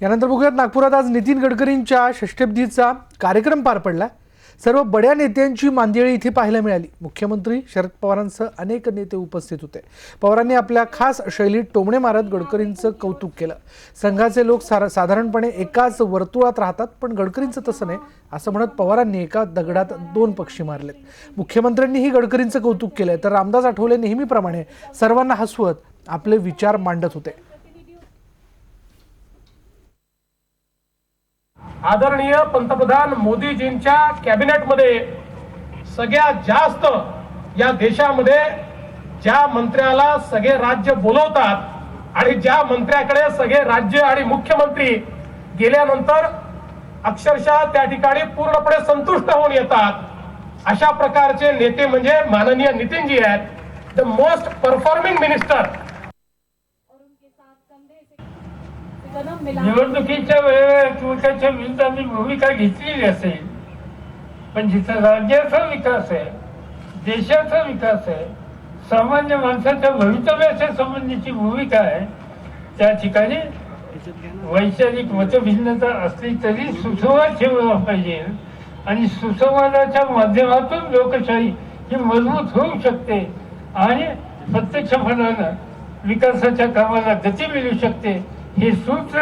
यानंतर बघूयात नागपुरात आज नितीन गडकरींच्या षष्ठीचा कार्यक्रम पार पडला। सर्व बड्या नेत्यांची मांदियाळी इथे पाहायला मिळाली। मुख्यमंत्री शरद पवारांसह अनेक नेते उपस्थित होते। पवारांनी आपल्या खास शैलीत टोमणे मारत गडकरींचं कौतुक केलं। संघाचे लोक साधारणपणे एकाच वर्तुळात राहतात, पण गडकरींचं तसं नाही असं म्हणत पवारांनी एका दगडात दोन पक्षी मारलेत। मुख्यमंत्र्यांनीही गडकरींचं कौतुक केलंय, तर रामदास आठवले नेहमीप्रमाणे सर्वांना हसवत आपले विचार मांडत होते। आदरणीय पंतप्रधान मोदीजींच्या कॅबिनेटमध्ये सगळ्यात जास्त या देशामध्ये ज्या मंत्र्याला सगळे राज्य बोलवतात आणि ज्या मंत्र्याकडे सगळे राज्य आणि मुख्यमंत्री गेल्यानंतर अक्षरशः त्या ठिकाणी पूर्णपणे संतुष्ट होऊन येतात, अशा प्रकारचे नेते म्हणजे माननीय नितीनजी आहेत, द मोस्ट परफॉर्मिंग मिनिस्टर। निवडणुकीच्या वेळेला एकमेकांच्या विरुद्ध आम्ही भूमिका घेतलेली असेल, पण जिथं राज्याचा विकास आहे, देशाचा विकास आहे, सामान्य माणसाच्या भवितव्याच्या संबंधीची भूमिका आहे, त्या ठिकाणी वैचारिक मतभिन्नता असली तरी सुसंवाद ठेवला पाहिजे आणि सुसंवादाच्या माध्यमातून लोकशाही ही मजबूत होऊ शकते आणि प्रत्यक्षपणानं विकासाच्या कामाला गती मिळू शकते। हे सूत्र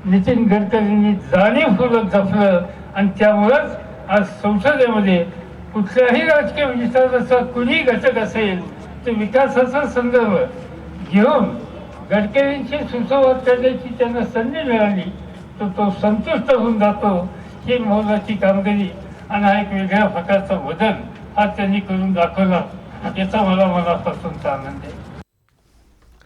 नितीन गडकरींनी जाणीवपूर्वक जपलं आणि त्यामुळेच आज संसदेमध्ये कुठल्याही राजकीय विचाराचा कुणी घटक असेल तर विकासाचा संदर्भ घेऊन गडकरींशी सुसंवाद करण्याची त्यांना संधी मिळाली तर तो संतुष्ट होऊन जातो। ही मोलाची कामगिरी आणि हा एक वेगळ्या प्रकारचा बदल हा त्यांनी करून दाखवला, याचा मला मनापासून आनंद आहे।